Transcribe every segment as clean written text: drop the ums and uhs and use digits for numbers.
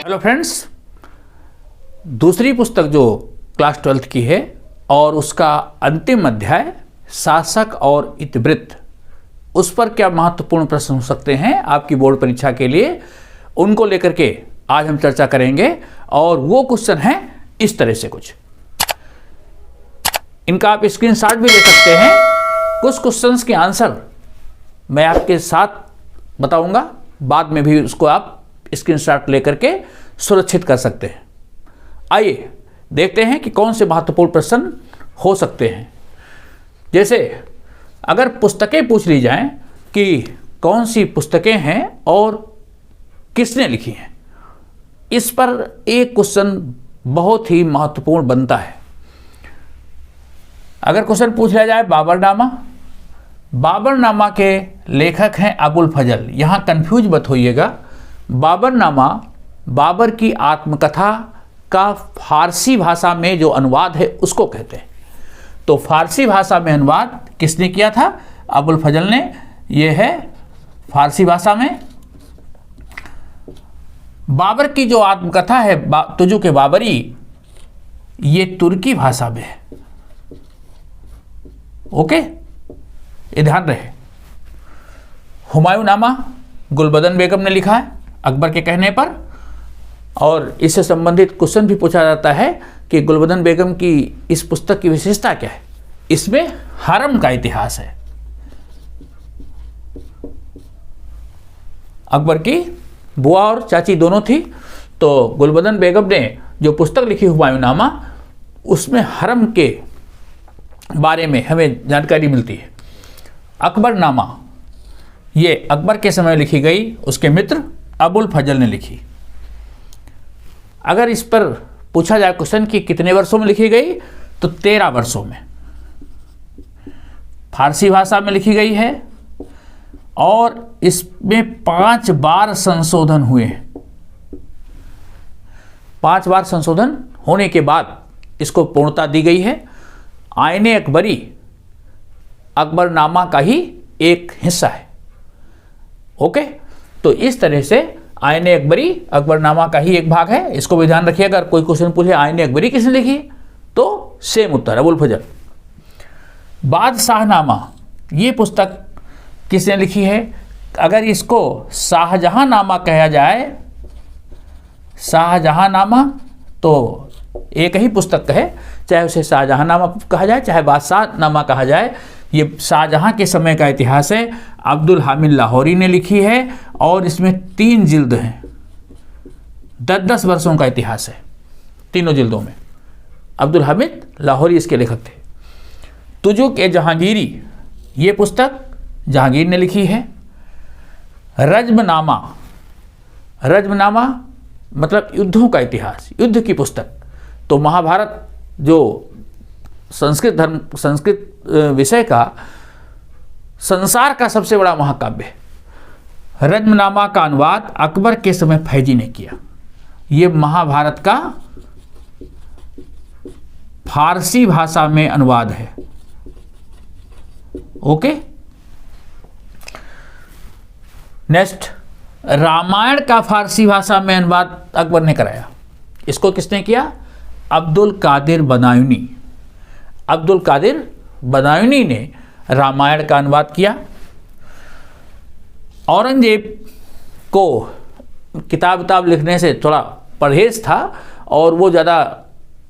Hello friends, दूसरी पुस्तक जो क्लास 12th की है और उसका अंतिम अध्याय शासक और इतिवृत्त, उस पर क्या महत्वपूर्ण प्रश्न हो सकते हैं आपकी बोर्ड परीक्षा के लिए, उनको लेकर के आज हम चर्चा करेंगे। और वो क्वेश्चन है इस तरह से कुछ, इनका आप स्क्रीनशॉट भी ले सकते हैं। कुछ क्वेश्चंस के आंसर मैं आपके साथ बताऊंगा, बाद में भी उसको आप स्क्रीनशॉट लेकर के सुरक्षित कर सकते हैं। आइए देखते हैं कि कौन से महत्वपूर्ण प्रश्न हो सकते हैं। जैसे अगर पुस्तकें पूछ ली जाएं कि कौन सी पुस्तकें हैं और किसने लिखी हैं, इस पर एक क्वेश्चन बहुत ही महत्वपूर्ण बनता है। अगर क्वेश्चन पूछ लिया जाए बाबरनामा, बाबरनामा के लेखक हैं अबुल फजल। यहाँ कंफ्यूज मत होइएगा, बाबरनामा बाबर की आत्मकथा का फारसी भाषा में जो अनुवाद है उसको कहते हैं। तो फारसी भाषा में अनुवाद किसने किया था? अबुल फजल ने। ये है फारसी भाषा में। बाबर की जो आत्मकथा है तुजुक बाबरी, ये तुर्की भाषा में है। ओके, ये ध्यान रहे। हुमायूंनामा गुलबदन बेगम ने लिखा है अकबर के कहने पर, और इससे संबंधित क्वेश्चन भी पूछा जाता है कि गुलबदन बेगम की इस पुस्तक की विशेषता क्या है। इसमें हरम का इतिहास है। अकबर की बुआ और चाची दोनों थी, तो गुलबदन बेगम ने जो पुस्तक लिखी हुमायूंनामा, उसमें हरम के बारे में हमें जानकारी मिलती है। अकबरनामा ये अकबर के समय लिखी गई, उसके मित्र अबुल फजल ने लिखी। अगर इस पर पूछा जाए क्वेश्चन कि कितने वर्षों में लिखी गई, तो 13 वर्षों में। फारसी भाषा में लिखी गई है और इसमें 5 बार संशोधन हुए हैं। 5 बार संशोधन होने के बाद इसको पूर्णता दी गई है। आईने अकबरी अकबरनामा का ही एक हिस्सा है। ओके, तो इस तरह से आईने अकबरी अकबरनामा का ही एक भाग है। इसको भी ध्यान रखिए, अगर कोई क्वेश्चन पूछे आईने अकबरी किसने लिखी, तो सेम उत्तर अबुल फजल। बादशाहनामा ये पुस्तक किसने लिखी है? अगर इसको शाहजहांनामा कहा जाए, शाहजहांनामा, तो एक ही पुस्तक है, चाहे उसे शाहजहांनामा कहा जाए चाहे बादशाहनामा कहा जाए। ये शाहजहां के समय का इतिहास है। अब्दुल हामिद लाहौरी ने लिखी है और इसमें 3 जिल्द हैं। 10-10 वर्षों का इतिहास है तीनों जिल्दों में। अब्दुल हामिद लाहौरी इसके लेखक थे। तुजुक जहांगीरी ये पुस्तक जहांगीर ने लिखी है। रज्मनामा, रज्मनामा मतलब युद्धों का इतिहास, युद्ध की पुस्तक। तो महाभारत जो संस्कृत विषय का संसार का सबसे बड़ा महाकाव्य है। रज्मनामा का अनुवाद अकबर के समय फैजी ने किया। ये महाभारत का फारसी भाषा में अनुवाद है। ओके, नेक्स्ट, रामायण का फारसी भाषा में अनुवाद अकबर ने कराया। इसको किसने किया? अब्दुल कादिर बदायूनी। अब्दुल कादिर बदायूनी ने रामायण का अनुवाद किया। औरंगजेब को किताब लिखने से थोड़ा परहेज था और वो ज़्यादा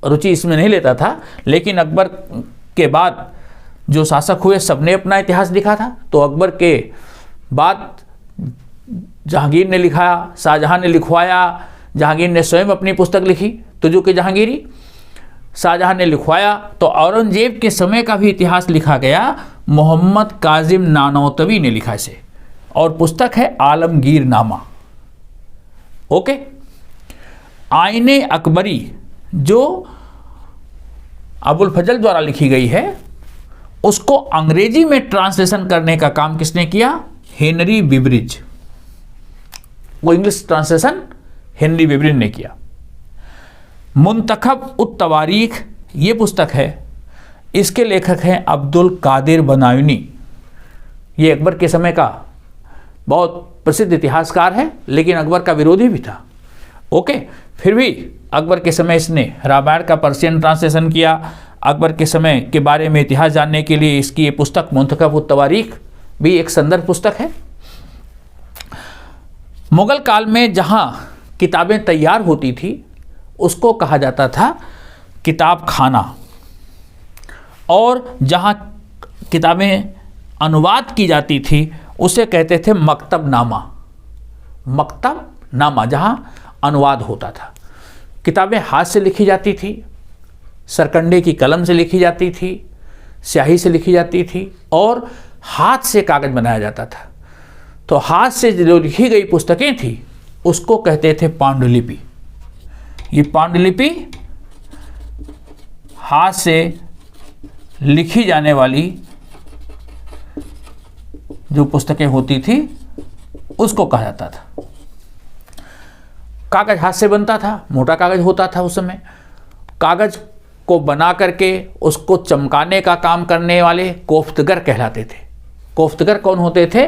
रुचि इसमें नहीं लेता था, लेकिन अकबर के बाद जो शासक हुए सबने अपना इतिहास लिखा था। तो अकबर के बाद जहांगीर ने लिखा, शाहजहां ने लिखवाया, जहांगीर ने स्वयं अपनी पुस्तक लिखी तुजुक जहांगीरी, शाहजहां ने लिखवाया। तो औरंगजेब के समय का भी इतिहास लिखा गया। मोहम्मद काजिम नानौतवी ने लिखा इसे, और पुस्तक है आलमगीर नामा। ओके, आईने अकबरी जो अबुल फजल द्वारा लिखी गई है, उसको अंग्रेजी में ट्रांसलेशन करने का काम किसने किया? हेनरी बिब्रिज। वो इंग्लिश ट्रांसलेशन हेनरी बिब्रिज ने किया। मुंतखब उत तवारीख ये पुस्तक है, इसके लेखक हैं अब्दुल कादिर बदायूनी। ये अकबर के समय का बहुत प्रसिद्ध इतिहासकार है, लेकिन अकबर का विरोधी भी था। ओके, फिर भी अकबर के समय इसने रामायण का पर्शियन ट्रांसलेशन किया। अकबर के समय के बारे में इतिहास जानने के लिए इसकी ये पुस्तक मुंतखब तवारीख भी एक संदर्भ पुस्तक है। मुगल काल में जहाँ किताबें तैयार होती थी उसको कहा जाता था किताब खाना, और जहाँ किताबें अनुवाद की जाती थी उसे कहते थे मकतबनामा। मकतबनामा जहाँ अनुवाद होता था। किताबें हाथ से लिखी जाती थी, सरकंडे की कलम से लिखी जाती थी, स्याही से लिखी जाती थी, और हाथ से कागज बनाया जाता था। तो हाथ से जो लिखी गई पुस्तकें थी उसको कहते थे पांडुलिपि। ये पांडुलिपि हाथ से लिखी जाने वाली जो पुस्तकें होती थी उसको कहा जाता था। कागज हाथ से बनता था, मोटा कागज होता था उस समय। कागज को बना करके उसको चमकाने का काम करने वाले कोफ्तगर कहलाते थे। कोफ्तगर कौन होते थे?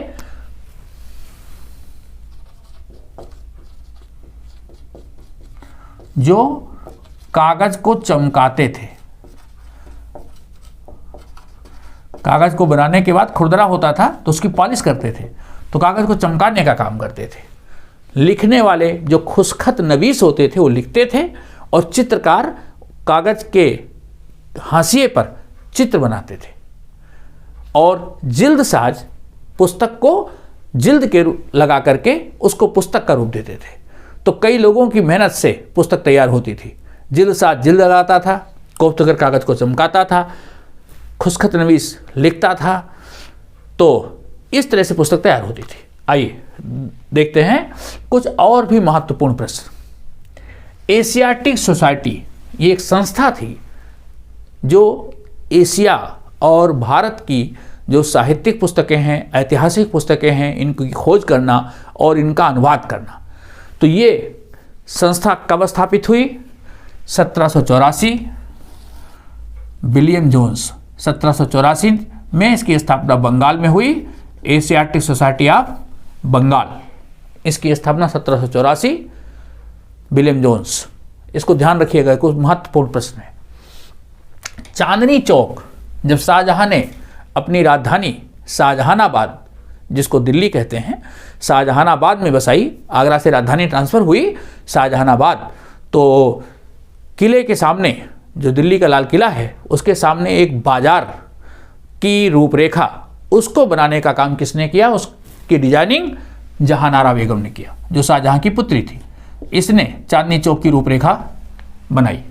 जो कागज को चमकाते थे। कागज को बनाने के बाद खुरदरा होता था तो उसकी पॉलिश करते थे, तो कागज को चमकाने का काम करते थे। लिखने वाले जो खुशखत नवीस होते थे वो लिखते थे, और चित्रकार कागज के हाशिए पर चित्र बनाते थे, और जिल्द साज पुस्तक को जिल्द के लगा करके उसको पुस्तक का रूप देते थे। तो कई लोगों की मेहनत से पुस्तक तैयार होती थी। जिल्द साज जिल्द लगाता था, कोफ्तगर कागज को चमकाता था, खुशखत नवीस लिखता था, तो इस तरह से पुस्तक तैयार होती थी। आइए देखते हैं कुछ और भी महत्वपूर्ण प्रश्न। एशियाटिक सोसाइटी ये एक संस्था थी जो एशिया और भारत की जो साहित्यिक पुस्तकें हैं, ऐतिहासिक पुस्तकें हैं, इनकी खोज करना और इनका अनुवाद करना। तो ये संस्था कब स्थापित हुई? 1784। विलियम जोन्स 1784 में इसकी स्थापना बंगाल में हुई। एशियाटिक सोसाइटी ऑफ बंगाल, इसकी स्थापना 1784, विलियम जोन्स। इसको ध्यान रखिएगा, कुछ महत्वपूर्ण प्रश्न है। चांदनी चौक जब शाहजहां ने अपनी राजधानी शाहजहानाबाद, जिसको दिल्ली कहते हैं, शाहजहानाबाद में बसाई, आगरा से राजधानी ट्रांसफ़र हुई शाहजहानाबाद, तो किले के सामने जो दिल्ली का लाल किला है उसके सामने एक बाजार की रूपरेखा, उसको बनाने का काम किसने किया? उसकी डिजाइनिंग जहानारा बेगम ने किया, जो शाहजहां की पुत्री थी। इसने चांदनी चौक की रूपरेखा बनाई।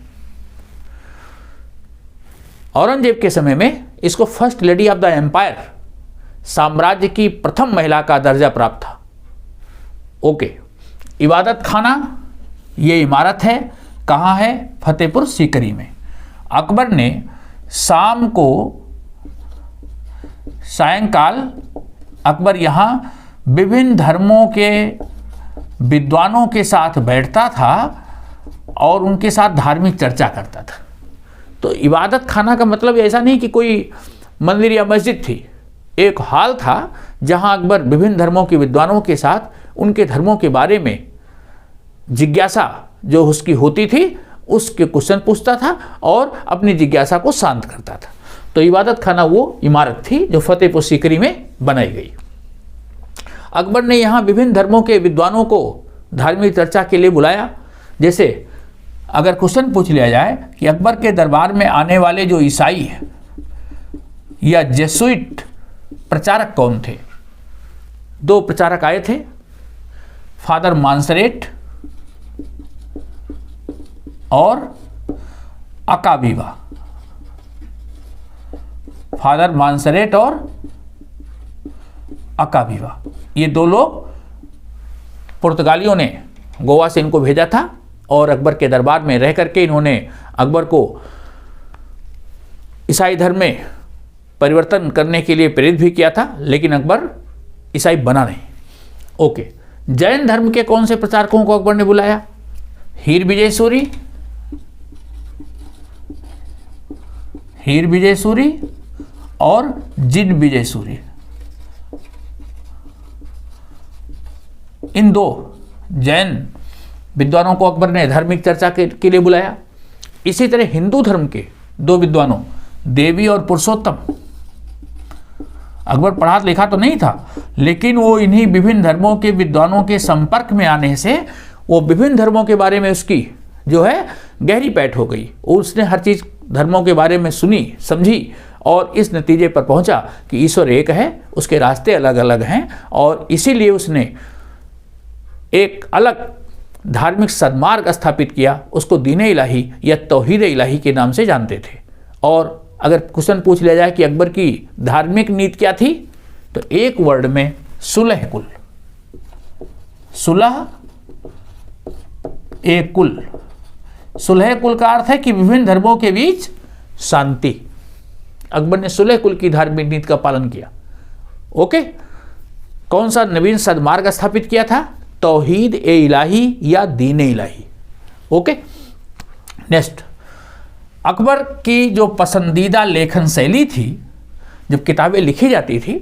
औरंगजेब के समय में इसको first lady of the empire, साम्राज्य की प्रथम महिला का दर्जा प्राप्त था। ओके, इबादत खाना ये इमारत है, कहाँ है? फतेहपुर सीकरी में। अकबर ने शाम को सायंकाल अकबर यहाँ विभिन्न धर्मों के विद्वानों के साथ बैठता था और उनके साथ धार्मिक चर्चा करता था। तो इबादत खाना का मतलब ऐसा नहीं कि कोई मंदिर या मस्जिद थी, एक हॉल था जहां अकबर विभिन्न धर्मों के विद्वानों के साथ उनके धर्मों के बारे में जिज्ञासा जो उसकी होती थी उसके क्वेश्चन पूछता था और अपनी जिज्ञासा को शांत करता था। तो इबादत खाना वो इमारत थी जो फतेहपुर सीकरी में बनाई गई। अकबर ने यहाँ विभिन्न धर्मों के विद्वानों को धार्मिक चर्चा के लिए बुलाया। जैसे अगर क्वेश्चन पूछ लिया जाए कि अकबर के दरबार में आने वाले जो ईसाई हैं या जेसुइट प्रचारक कौन थे? दो प्रचारक आए थे, फादर मानसरेट और अकाबीवा। फादर मानसरेट और अकाबीवा, ये दो लोग पुर्तगालियों ने गोवा से इनको भेजा था और अकबर के दरबार में रह करके इन्होंने अकबर को ईसाई धर्म में परिवर्तन करने के लिए प्रेरित भी किया था, लेकिन अकबर ईसाई बना नहीं। ओके, जैन धर्म के कौन से प्रचारकों को अकबर ने बुलाया? हीर विजय सूरी, हीर विजय सूरी और जिन विजय सूरी। इन 2 जैन विद्वानों को अकबर ने धार्मिक चर्चा के लिए बुलाया। इसी तरह हिंदू धर्म के 2 विद्वानों देवी और पुरुषोत्तम, अकबर पढ़ा लिखा तो नहीं था, लेकिन वो इन्हीं विभिन्न धर्मों के विद्वानों के संपर्क में आने से वो विभिन्न धर्मों के बारे में उसकी जो है गहरी पैठ हो गई। उसने हर चीज़ धर्मों के बारे में सुनी समझी और इस नतीजे पर पहुंचा कि ईश्वर एक है, उसके रास्ते अलग अलग हैं, और इसीलिए उसने एक अलग धार्मिक सद्मार्ग स्थापित किया। उसको दीन इलाही या तौहीद इलाही के नाम से जानते थे। और अगर क्वेश्चन पूछ लिया जाए कि अकबर की धार्मिक नीति क्या थी, तो एक वर्ड में सुलह कुल। सुलह एक कुल। सुलह कुल का अर्थ है कि विभिन्न धर्मों के बीच शांति। अकबर ने सुलह कुल की धार्मिक नीति का पालन किया। ओके, कौन सा नवीन सद्मार्ग स्थापित किया था? तौहीद ए इलाही या दीन इलाही। ओके, नेक्स्ट, अकबर की जो पसंदीदा लेखन शैली थी, जब किताबें लिखी जाती थी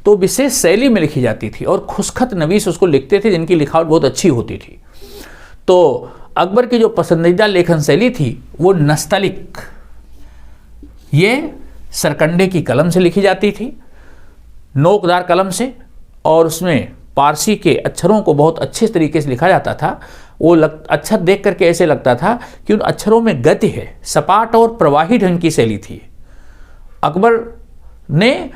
तो विशेष शैली में लिखी जाती थी और खुशखत नवीस उसको लिखते थे, जिनकी लिखावट बहुत अच्छी होती थी। तो अकबर की जो पसंदीदा लेखन शैली थी वो नस्तलिक, ये सरकंडे की कलम से लिखी जाती थी, नोकदार कलम से, और उसमें पारसी के अक्षरों को बहुत अच्छे तरीके से लिखा जाता था। वो अक्षर देख करके ऐसे लगता था कि उन अक्षरों में गति है, सपाट और प्रवाही ढंग की शैली थी। अकबर ने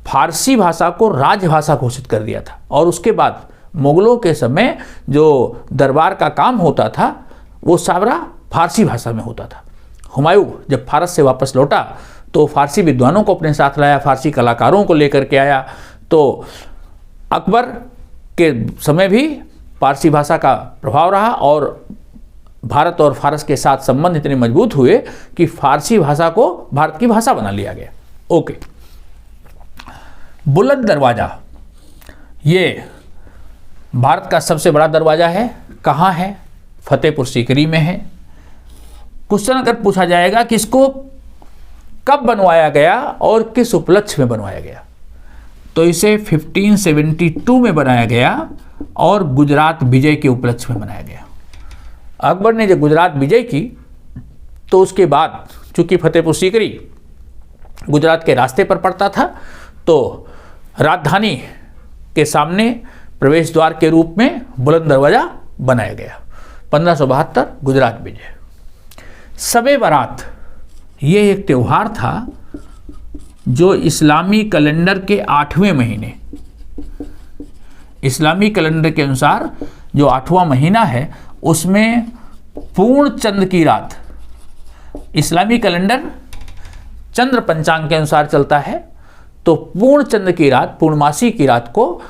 फारसी भाषा को राजभाषा घोषित कर दिया था, और उसके बाद मुगलों के समय जो दरबार का काम होता था वो सारा फारसी भाषा में होता था। हुमायूं जब फारस से वापस लौटा तो फारसी विद्वानों को अपने साथ लाया, फारसी कलाकारों को लेकर के आया। तो अकबर के समय भी फारसी भाषा का प्रभाव रहा और भारत और फारस के साथ संबंध इतने मजबूत हुए कि फारसी भाषा को भारत की भाषा बना लिया गया। ओके, बुलंद दरवाज़ा, ये भारत का सबसे बड़ा दरवाज़ा है। कहाँ है? फतेहपुर सीकरी में है। क्वेश्चन अगर पूछा जाएगा कि इसको कब बनवाया गया और किस उपलक्ष्य में बनवाया गया, तो इसे 1572 में बनाया गया और गुजरात विजय के उपलक्ष्य में बनाया गया। अकबर ने जब गुजरात विजय की तो उसके बाद चूंकि फतेहपुर सीकरी गुजरात के रास्ते पर पड़ता था, तो राजधानी के सामने प्रवेश द्वार के रूप में बुलंद दरवाज़ा बनाया गया। 1572 गुजरात विजय। शब-ए बारात ये एक त्यौहार था जो इस्लामी कैलेंडर के 8वें महीने, इस्लामी कैलेंडर के अनुसार जो 8वां महीना है उसमें पूर्ण चंद्र की रात, इस्लामी कैलेंडर चंद्र पंचांग के अनुसार चलता है, तो पूर्ण चंद्र की रात, पूर्णमासी की रात को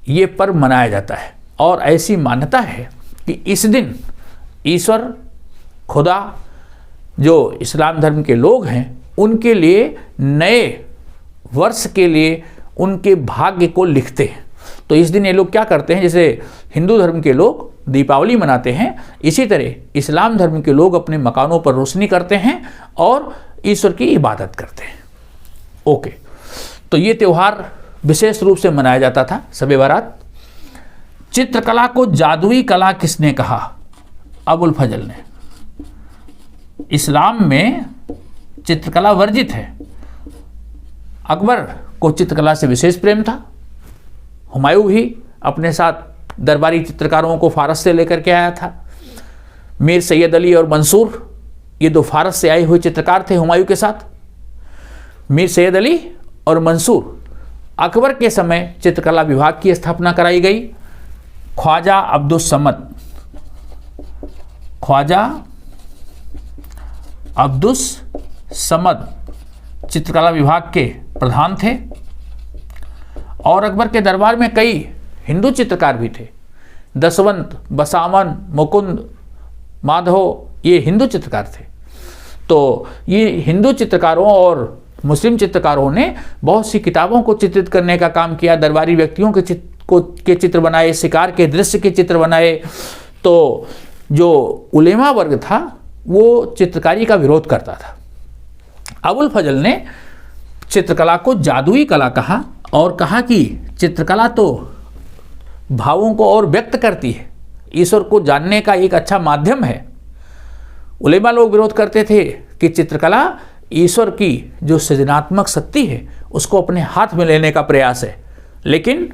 ये पर्व मनाया जाता है। और ऐसी मान्यता है कि इस दिन ईश्वर खुदा जो इस्लाम धर्म के लोग हैं उनके लिए नए वर्ष के लिए उनके भाग्य को लिखते हैं। तो इस दिन ये लोग क्या करते हैं, जैसे हिंदू धर्म के लोग दीपावली मनाते हैं, इसी तरह इस्लाम धर्म के लोग अपने मकानों पर रोशनी करते हैं और ईश्वर की इबादत करते हैं। ओके, तो ये त्यौहार विशेष रूप से मनाया जाता था शब-ए बारात। चित्रकला को जादुई कला किसने कहा? अबुल फजल ने। इस्लाम में चित्रकला वर्जित है। अकबर को चित्रकला से विशेष प्रेम था। हुमायूं भी अपने साथ दरबारी चित्रकारों को फारस से लेकर के आया था। मीर सैयद अली और मंसूर ये 2 फारस से आए हुए चित्रकार थे हुमायूं के साथ। मीर सैयद अली और मंसूर, अकबर के समय चित्रकला विभाग की स्थापना कराई गई। ख्वाजा अब्दुस समद, ख्वाजा अब्दुस समद चित्रकला विभाग के प्रधान थे। और अकबर के दरबार में कई हिंदू चित्रकार भी थे। दसवंत, बसावन, मुकुंद, माधव ये हिंदू चित्रकार थे। तो ये हिंदू चित्रकारों और मुस्लिम चित्रकारों ने बहुत सी किताबों को चित्रित करने का काम किया। दरबारी व्यक्तियों के चित्र बनाए, शिकार के दृश्य के चित्र बनाए। तो जो उलेमा वर्ग था वो चित्रकारी का विरोध करता था। अबुल फजल ने चित्रकला को जादुई कला कहा और कहा कि चित्रकला तो भावों को और व्यक्त करती है, ईश्वर को जानने का एक अच्छा माध्यम है। उलेमा लोग विरोध करते थे कि चित्रकला ईश्वर की जो सृजनात्मक शक्ति है उसको अपने हाथ में लेने का प्रयास है, लेकिन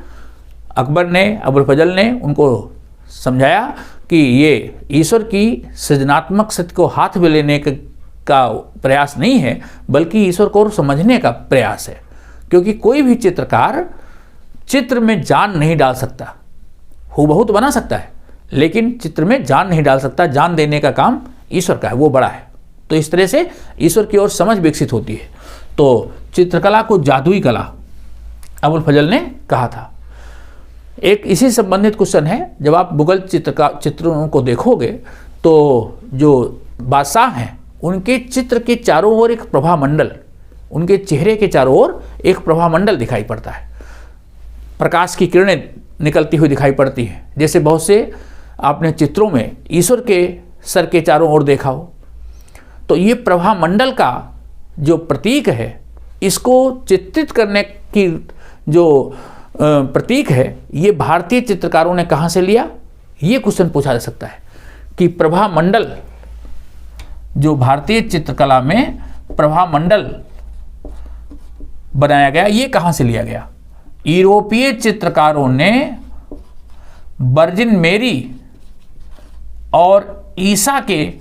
अकबर ने, अबुल फजल ने उनको समझाया कि ये ईश्वर की सृजनात्मक शक्ति को हाथ में लेने का प्रयास नहीं है, बल्कि ईश्वर को समझने का प्रयास है। क्योंकि कोई भी चित्रकार चित्र में जान नहीं डाल सकता, हूबहू तो बना सकता है लेकिन चित्र में जान नहीं डाल सकता। जान देने का काम ईश्वर का है, वो बड़ा है। तो इस तरह से ईश्वर की ओर समझ विकसित होती है। तो चित्रकला को जादुई कला अबुल फजल ने कहा था। एक इसी संबंधित क्वेश्चन है, जब आप मुगल चित्रों को देखोगे तो जो बादशाह हैं उनके चित्र के चारों ओर एक प्रभामंडल, उनके चेहरे के चारों ओर एक प्रभामंडल दिखाई पड़ता है। प्रकाश की किरणें निकलती हुई दिखाई पड़ती हैं। जैसे बहुत से आपने चित्रों में ईश्वर के सर के चारों ओर देखा हो। तो ये प्रभामंडल का जो प्रतीक है, इसको चित्रित करने की जो प्रतीक है, ये भारतीय चित्रकारों ने कहाँ से लिया? ये क्वेश्चन पूछा जा सकता है कि प्रभामंडल, जो भारतीय चित्रकला में प्रभामंडल बनाया गया, ये कहाँ से लिया गया? यूरोपीय चित्रकारों ने वर्जिन मेरी और ईसा के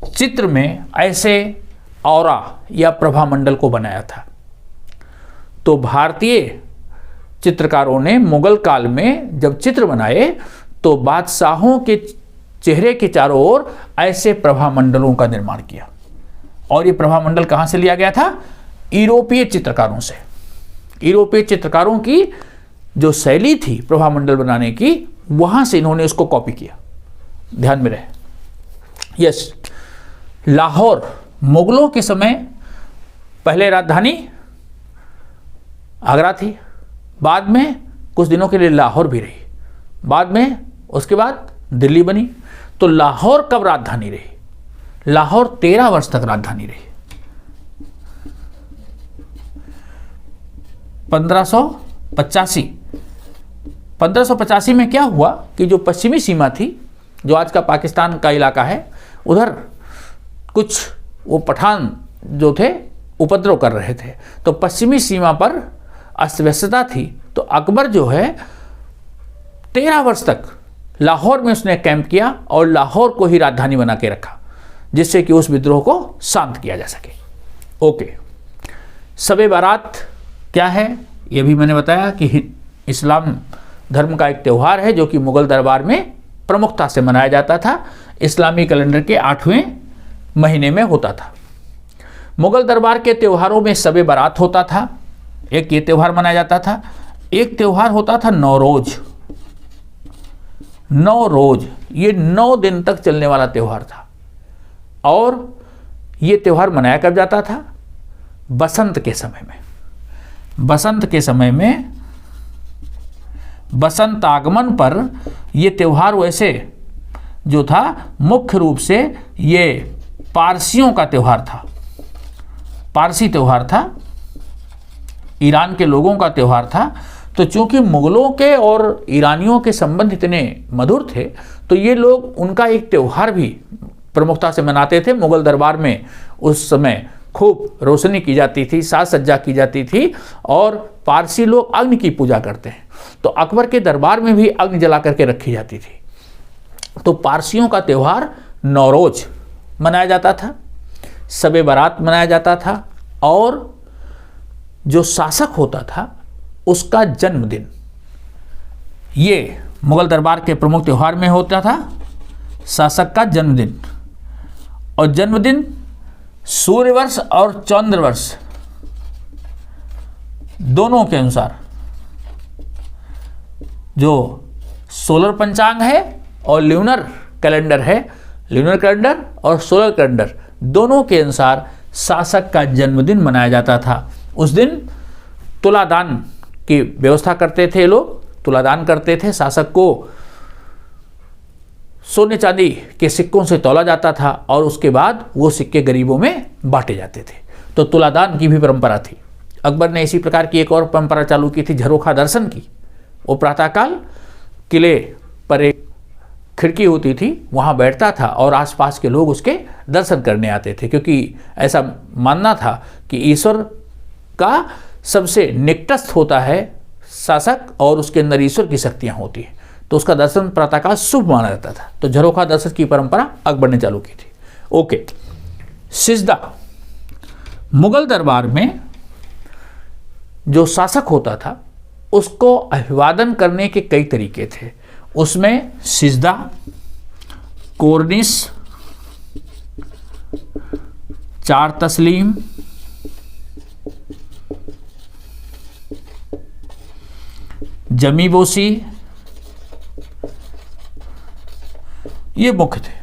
चित्र में ऐसे औरा या प्रभामंडल को बनाया था। तो भारतीय चित्रकारों ने मुगल काल में जब चित्र बनाए तो बादशाहों के चेहरे के चारों ओर ऐसे प्रभामंडलों का निर्माण किया। और ये प्रभामंडल कहाँ से लिया गया था? यूरोपीय चित्रकारों से। यूरोपीय चित्रकारों की जो शैली थी प्रभामंडल बनाने की, वहां से इन्होंने उसको कॉपी किया। ध्यान में रहे। यस, लाहौर मुगलों के समय पहले राजधानी आगरा थी, बाद में कुछ दिनों के लिए लाहौर भी रही, बाद में उसके बाद दिल्ली बनी। तो लाहौर कब राजधानी रही? लाहौर 13 वर्ष तक राजधानी रही। 1585 में क्या हुआ कि जो पश्चिमी सीमा थी, जो आज का पाकिस्तान का इलाका है, उधर कुछ वो पठान जो थे उपद्रव कर रहे थे। तो पश्चिमी सीमा पर अस्त व्यस्तता थी। तो अकबर जो है 13 वर्ष तक लाहौर में उसने कैंप किया और लाहौर को ही राजधानी बना के रखा, जिससे कि उस विद्रोह को शांत किया जा सके। ओके, शब बारात क्या है ये भी मैंने बताया कि इस्लाम धर्म का एक त्यौहार है जो कि मुगल दरबार में प्रमुखता से मनाया जाता था। इस्लामी कैलेंडर के 8वें महीने में होता था। मुगल दरबार के त्योहारों में शब बारात होता था, एक ये त्यौहार मनाया जाता था। एक त्यौहार होता था नौरोज। नौरोज ये 9 दिन तक चलने वाला त्यौहार था। और ये त्यौहार मनाया कब जाता था? बसंत के समय में। बसंत के समय में, बसंत आगमन पर यह त्यौहार वैसे जो था मुख्य रूप से ये पारसियों का त्यौहार था, पारसी त्यौहार था, ईरान के लोगों का त्यौहार था। तो चूंकि मुगलों के और ईरानियों के संबंध इतने मधुर थे, तो ये लोग उनका एक त्यौहार भी प्रमुखता से मनाते थे। मुगल दरबार में उस समय खूब रोशनी की जाती थी, साज सज्जा की जाती थी, और पारसी लोग अग्नि की पूजा करते हैं। तो अकबर के दरबार में भी अग्नि जला करके रखी जाती थी। तो पारसियों का त्यौहार नौरोज मनाया जाता था, शब बारात मनाया जाता था, और जो शासक होता था उसका जन्मदिन ये मुगल दरबार के प्रमुख त्यौहार में होता था, शासक का जन्मदिन। और जन्मदिन सूर्यवर्ष और चंद्रवर्ष दोनों के अनुसार, जो सोलर पंचांग है और ल्यूनर कैलेंडर है, ल्यूनर कैलेंडर और सोलर कैलेंडर दोनों के अनुसार शासक का जन्मदिन मनाया जाता था। उस दिन तुलादान की व्यवस्था करते थे लोग, तुलादान करते थे। शासक को सोने चांदी के सिक्कों से तौला जाता था और उसके बाद वो सिक्के गरीबों में बांटे जाते थे। तो तुलादान की भी परंपरा थी। अकबर ने इसी प्रकार की एक और परंपरा चालू की थी, झरोखा दर्शन की। वो प्रातःकाल किले पर एक खिड़की होती थी, वहाँ बैठता था और आसपास के लोग उसके दर्शन करने आते थे, क्योंकि ऐसा मानना था कि ईश्वर का सबसे निकटस्थ होता है शासक और उसके अंदर ईश्वर की शक्तियाँ होती हैं, तो उसका दर्शन प्रातःकाल शुभ माना जाता था। तो झरोखा दर्शन की परंपरा अकबर ने चालू की थी। ओके, सिजदा। मुगल दरबार में जो शासक होता था उसको अभिवादन करने के कई तरीके थे। उसमें सिजदा, कोर्निश, चार तस्लीम, जमीबोसी, ये मुख्य थे।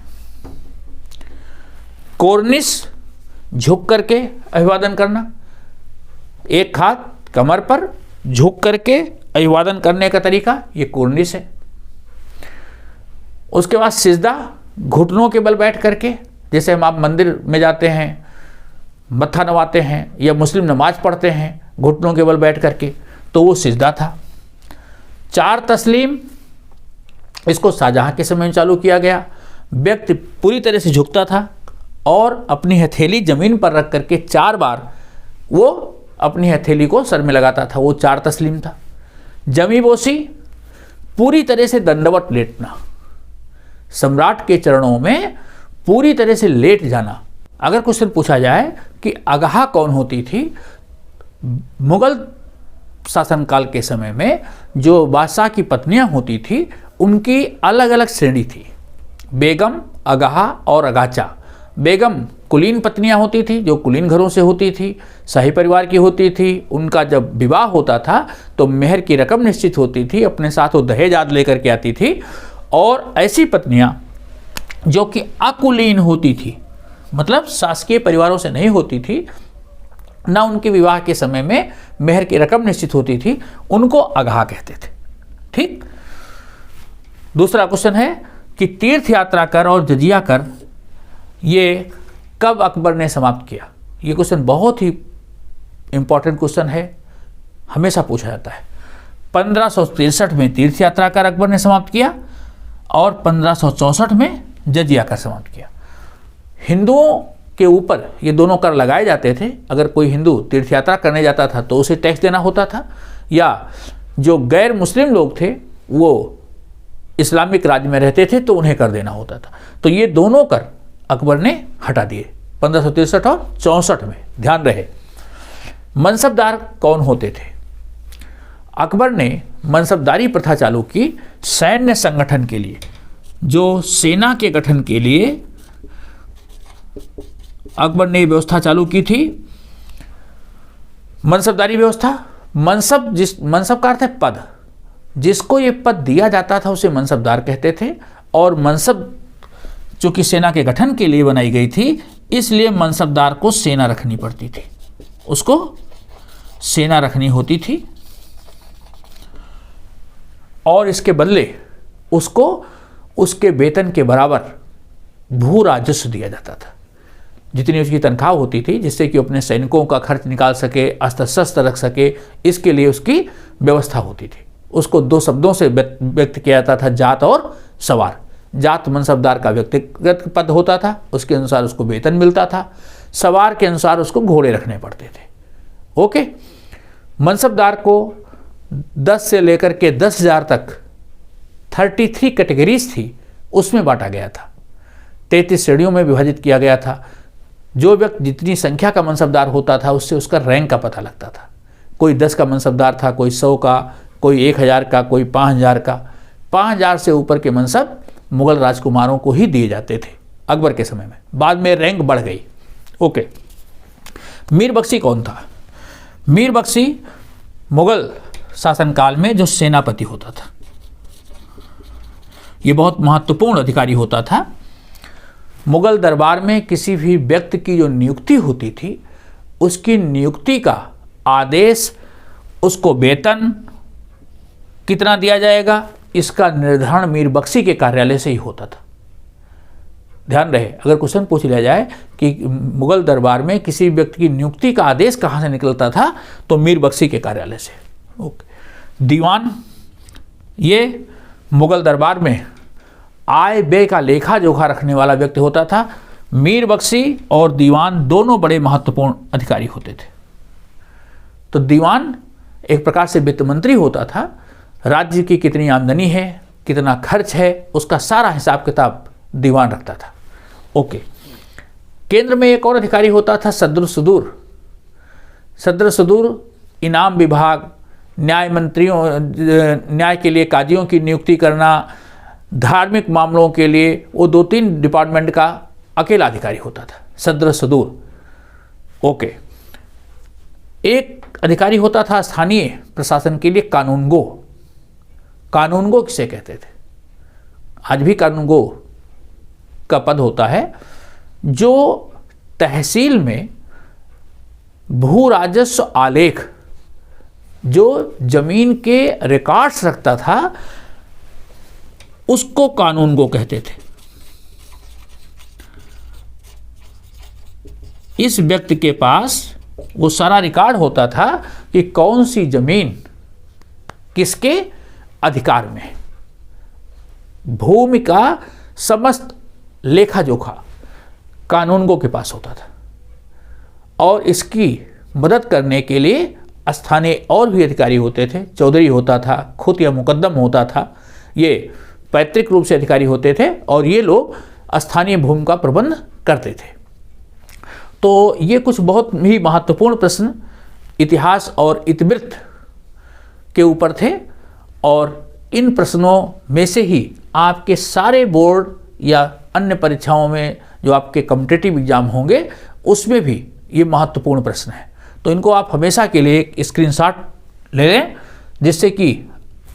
कोर्निश झुक करके अभिवादन करना, एक हाथ कमर पर झुक करके अभिवादन करने का तरीका, ये कोर्निश है। उसके बाद सिजदा, घुटनों के बल बैठ करके, जैसे हम आप मंदिर में जाते हैं, मत्था नवाते हैं या मुस्लिम नमाज पढ़ते हैं घुटनों के बल बैठ करके, तो वो सिजदा था। चार तस्लीम, इसको शाहजहां के समय में चालू किया गया। व्यक्ति पूरी तरह से झुकता था और अपनी हथेली जमीन पर रख करके 4 बार वो अपनी हथेली को सर में लगाता था, वो 4 तस्लीम था। जमीबोसी, पूरी तरह से दंडवत लेटना, सम्राट के चरणों में पूरी तरह से लेट जाना। अगर क्वेश्चन पूछा जाए कि अगहा कौन होती थी, मुगल शासनकाल के समय में जो बादशाह की पत्नियां होती थी उनकी अलग अलग श्रेणी थी, बेगम, अगहा और अगाचा। बेगम कुलीन पत्नियां होती थी, जो कुलीन घरों से होती थी, शाही परिवार की होती थी। उनका जब विवाह होता था तो मेहर की रकम निश्चित होती थी, अपने साथ वो दहेज आदि लेकर के आती थी। और ऐसी पत्नियां जो कि अकुलीन होती थी, मतलब शासकीय परिवारों से नहीं होती थी, ना उनके विवाह के समय में मेहर की रकम निश्चित होती थी, उनको अगहा कहते थे। ठीक। दूसरा क्वेश्चन है कि तीर्थ यात्रा कर और जजिया कर ये कब अकबर ने समाप्त किया। ये क्वेश्चन बहुत ही इंपॉर्टेंट क्वेश्चन है, हमेशा पूछा जाता है। 1563 में तीर्थ यात्रा कर अकबर ने समाप्त किया और 1564 में जजिया कर समाप्त किया। हिंदुओं के ऊपर ये दोनों कर लगाए जाते थे। अगर कोई हिंदू तीर्थ यात्रा करने जाता था तो उसे टैक्स देना होता था, या जो गैर मुस्लिम लोग थे वो इस्लामिक राज्य में रहते थे तो उन्हें कर देना होता था। तो ये दोनों कर अकबर ने हटा दिए 1563 और 64 में, ध्यान रहे। मनसबदार कौन होते थे? अकबर ने मनसबदारी प्रथा चालू की सैन्य संगठन के लिए। जो सेना के गठन के लिए अकबर ने व्यवस्था चालू की थी, मनसबदारी व्यवस्था। मनसब का अर्थ है पद, जिसको ये पद दिया जाता था उसे मनसबदार कहते थे। और मनसब चूंकि सेना के गठन के लिए बनाई गई थी, इसलिए मनसबदार को सेना रखनी पड़ती थी, उसको सेना रखनी होती थी और इसके बदले उसको उसके वेतन के बराबर भू राजस्व दिया जाता था, जितनी उसकी तनख्वाह होती थी, जिससे कि अपने सैनिकों का खर्च निकाल सके, अस्त्र शस्त्र रख सके, इसके लिए उसकी व्यवस्था होती थी। उसको 2 शब्दों से व्यक्त किया जाता था, जात और सवार। जात मनसबदार का व्यक्तिगत पद होता था, उसके अनुसार उसको वेतन मिलता था। सवार के अनुसार उसको घोड़े रखने पड़ते थे। ओके। मनसबदार को 10 से लेकर के 10,000 तक 33 कैटेगरीज थी, उसमें बांटा गया था। 33 श्रेणियों में विभाजित किया गया था। जो व्यक्ति जितनी संख्या का मनसबदार होता था उससे उसका रैंक का पता लगता था। कोई 10 का मनसबदार था, कोई 100 का, कोई 1000 का, कोई 5000 का। 5000 से ऊपर के मनसब मुगल राजकुमारों को ही दिए जाते थे अकबर के समय में। बाद में रैंक बढ़ गई। ओके। मीर बख्शी कौन था? मीर बख्शी मुगल शासनकाल में जो सेनापति होता था, ये बहुत महत्वपूर्ण अधिकारी होता था। मुगल दरबार में किसी भी व्यक्ति की जो नियुक्ति होती थी, उसकी नियुक्ति का आदेश, उसको वेतन कितना दिया जाएगा, इसका निर्धारण मीर बख्शी के कार्यालय से ही होता था। ध्यान रहे, अगर क्वेश्चन पूछ लिया जाए कि मुगल दरबार में किसी व्यक्ति की नियुक्ति का आदेश कहाँ से निकलता था, तो मीर बख्शी के कार्यालय से। ओके। दीवान, ये मुगल दरबार में आय व्यय का लेखा जोखा रखने वाला व्यक्ति होता था। मीर बख्शी और दीवान दोनों बड़े महत्वपूर्ण अधिकारी होते थे। तो दीवान एक प्रकार से वित्त मंत्री होता था। राज्य की कितनी आमदनी है, कितना खर्च है, उसका सारा हिसाब किताब दीवान रखता था। ओके। केंद्र में एक और अधिकारी होता था सद्र सुदूर। सद्र सुदूर इनाम विभाग, न्याय मंत्रियों, न्याय के लिए काजियों की नियुक्ति करना, धार्मिक मामलों के लिए वो 2-3 डिपार्टमेंट का अकेला अधिकारी होता था, सद्र सुदूर। ओके। एक अधिकारी होता था स्थानीय प्रशासन के लिए कानूनगो। कानूनगो किसे कहते थे? आज भी कानूनगो का पद होता है जो तहसील में भू राजस्व आलेख, जो जमीन के रिकॉर्ड्स रखता था, उसको कानूनगो कहते थे। इस व्यक्ति के पास वो सारा रिकॉर्ड होता था कि कौन सी जमीन किसके अधिकार में है। भूमि का समस्त लेखा जोखा कानूनगो के पास होता था। और इसकी मदद करने के लिए स्थानीय और भी अधिकारी होते थे। चौधरी होता था, खुद या मुकद्दम होता था। ये पैतृक रूप से अधिकारी होते थे और ये लोग स्थानीय भूमि का प्रबंध करते थे। तो ये कुछ बहुत ही महत्वपूर्ण प्रश्न इतिहास और इतिवृत्त के ऊपर थे और इन प्रश्नों में से ही आपके सारे बोर्ड या अन्य परीक्षाओं में जो आपके कॉम्पिटिटिव एग्जाम होंगे उसमें भी ये महत्वपूर्ण प्रश्न है। तो इनको आप हमेशा के लिए एक स्क्रीनशॉट ले लें, जिससे कि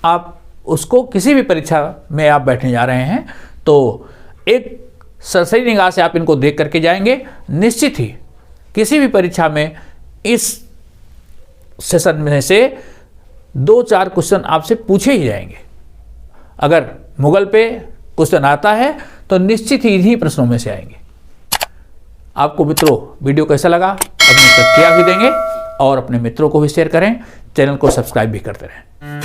आप उसको किसी भी परीक्षा में आप बैठने जा रहे हैं तो एक सरसरी निगाह से आप इनको देख करके जाएंगे। निश्चित ही किसी भी परीक्षा में इस सेशन में से 2-4 क्वेश्चन आपसे पूछे ही जाएंगे। अगर मुगल पे क्वेश्चन आता है तो निश्चित ही इन्हीं प्रश्नों में से आएंगे। आपको मित्रों वीडियो कैसा लगा अपनी प्रतिक्रिया भी देंगे और अपने मित्रों को भी शेयर करें, चैनल को सब्सक्राइब भी करते रहें।